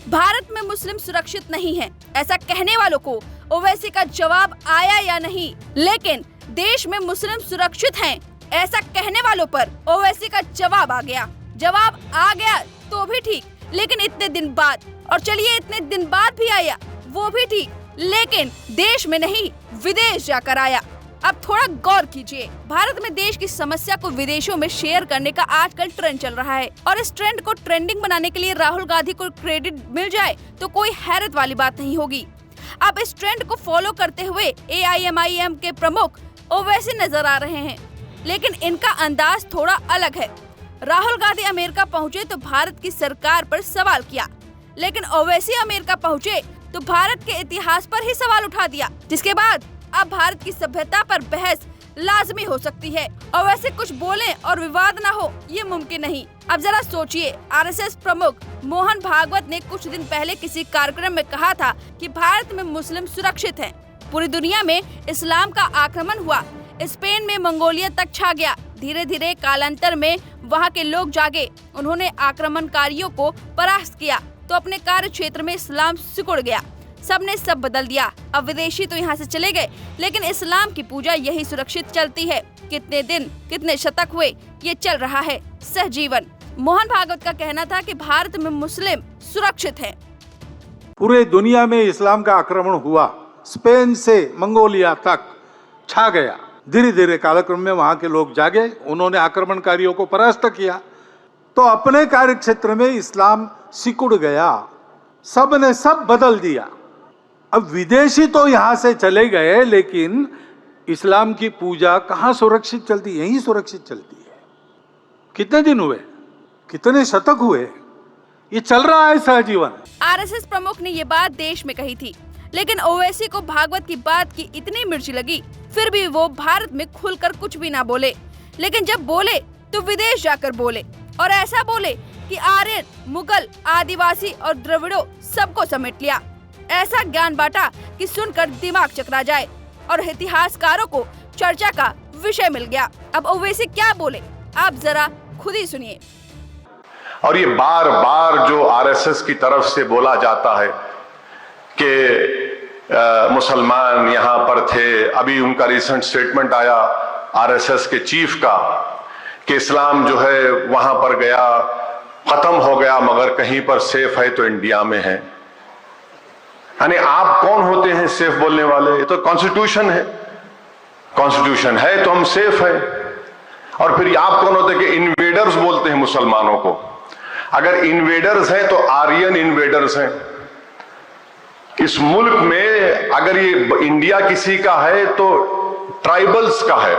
भारत में मुस्लिम सुरक्षित नहीं है, ऐसा कहने वालों को ओवैसी का जवाब आया या नहीं। लेकिन देश में मुस्लिम सुरक्षित हैं, ऐसा कहने वालों पर ओवैसी का जवाब आ गया। जवाब आ गया तो भी ठीक, लेकिन इतने दिन बाद, और चलिए इतने दिन बाद भी आया वो भी ठीक, लेकिन देश में नहीं विदेश जाकर आया। अब थोड़ा गौर कीजिए, भारत में देश की समस्या को विदेशों में शेयर करने का आजकल ट्रेंड चल रहा है, और इस ट्रेंड को ट्रेंडिंग बनाने के लिए राहुल गांधी को क्रेडिट मिल जाए तो कोई हैरत वाली बात नहीं होगी। अब इस ट्रेंड को फॉलो करते हुए AIMIM के प्रमुख ओवैसी नजर आ रहे हैं, लेकिन इनका अंदाज थोड़ा अलग है। राहुल गांधी अमेरिका पहुँचे तो भारत की सरकार पर सवाल किया, लेकिन ओवैसी अमेरिका पहुँचे तो भारत के इतिहास पर ही सवाल उठा दिया, जिसके बाद अब भारत की सभ्यता पर बहस लाजमी हो सकती है। और वैसे कुछ बोले और विवाद ना हो, ये मुमकिन नहीं। अब जरा सोचिए, RSS प्रमुख मोहन भागवत ने कुछ दिन पहले किसी कार्यक्रम में कहा था कि भारत में मुस्लिम सुरक्षित हैं। पूरी दुनिया में इस्लाम का आक्रमण हुआ, स्पेन में मंगोलिया तक छा गया। धीरे धीरे कालांतर में वहाँ के लोग जागे, उन्होंने आक्रमणकारियों को परास्त किया तो अपने कार्य क्षेत्र में इस्लाम सिकुड़ गया। सबने सब बदल दिया। अब विदेशी तो यहाँ से चले गए, लेकिन इस्लाम की पूजा यही सुरक्षित चलती है। कितने दिन, कितने शतक हुए ये चल रहा है सहजीवन। मोहन भागवत का कहना था कि भारत में मुस्लिम सुरक्षित हैं। पूरे दुनिया में इस्लाम का आक्रमण हुआ, स्पेन से मंगोलिया तक छा गया। धीरे धीरे कालक्रम में वहाँ के लोग जागे, उन्होंने आक्रमणकारियों को परास्त किया तो अपने कार्य क्षेत्र में इस्लाम सिकुड़ गया। सब ने सब बदल दिया। अब विदेशी तो यहाँ से चले गए, लेकिन इस्लाम की पूजा कहाँ सुरक्षित चलती है? यहीं सुरक्षित चलती है। कितने दिन हुए, कितने शतक हुए, ये चल रहा है सहजीवन। RSS प्रमुख ने ये बात देश में कही थी, लेकिन ओवैसी को भागवत की बात की इतनी मिर्ची लगी, फिर भी वो भारत में खुलकर कुछ भी ना बोले। लेकिन जब बोले तो विदेश जाकर बोले, और ऐसा बोले कि आर्यन, मुगल, आदिवासी और द्रविड़ों सबको समेट लिया। ऐसा ज्ञान बांटा कि सुनकर दिमाग चकरा जाए, और इतिहासकारों को चर्चा का विषय मिल गया। अब ओवैसी क्या बोले, आप जरा खुद ही सुनिए। और ये बार बार जो RSS की तरफ से बोला जाता है कि मुसलमान यहाँ पर थे, अभी उनका रिसेंट स्टेटमेंट आया RSS के चीफ का कि इस्लाम जो है वहां पर गया, खत्म हो गया, मगर कहीं पर सेफ है तो इंडिया में है। यानी आप कौन होते हैं सेफ बोलने वाले? ये तो कॉन्स्टिट्यूशन है, कॉन्स्टिट्यूशन है तो हम सेफ है। और फिर आप कौन होते हैं कि इन्वेडर्स बोलते हैं मुसलमानों को? अगर इन्वेडर्स हैं तो आर्यन इन्वेडर्स हैं। इस मुल्क में अगर ये इंडिया किसी का है तो ट्राइबल्स का है।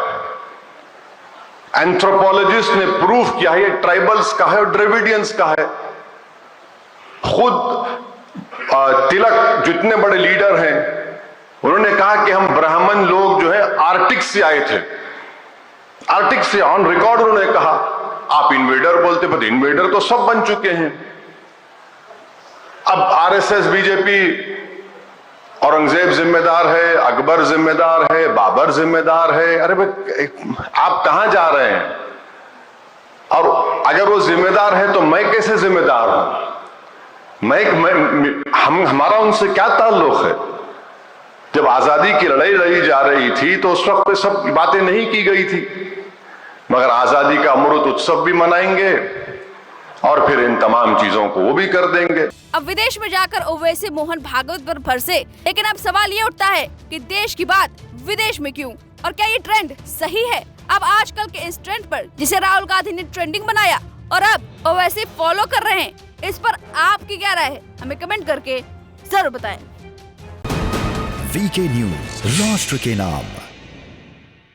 एंथ्रोपोलॉजिस्ट ने प्रूफ किया है ये ट्राइबल्स का है और द्रविडियंस का है। खुद तिलक जितने बड़े लीडर हैं उन्होंने कहा कि हम ब्राह्मण लोग जो है आर्टिक से आए थे, आर्टिक से, ऑन रिकॉर्ड उन्होंने कहा। आप इन्वेडर बोलते, पर इन्वेडर तो सब बन चुके हैं। अब RSS बीजेपी, औरंगजेब जिम्मेदार है, अकबर जिम्मेदार है, बाबर जिम्मेदार है। अरे भाई आप कहां जा रहे हैं? और अगर वो जिम्मेदार है तो मैं कैसे जिम्मेदार हूं? हमारा उनसे क्या ताल्लुक है? जब आजादी की लड़ाई लड़ी जा रही थी तो उस वक्त पे सब बातें नहीं की गई थी, मगर आजादी का अमृत उत्सव भी मनाएंगे और फिर इन तमाम चीजों को वो भी कर देंगे। अब विदेश में जाकर ओवैसी मोहन भागवत पर भरसे, लेकिन अब सवाल ये उठता है कि देश की बात विदेश में क्यों, और क्या ये ट्रेंड सही है? अब आजकल के इस ट्रेंड पर जिसे राहुल गांधी ने ट्रेंडिंग बनाया और अब ओवैसी फॉलो कर रहे हैं, इस पर आपकी क्या राय है? हमें कमेंट करके जरूर बताएं। VK न्यूज़, राष्ट्र के नाम।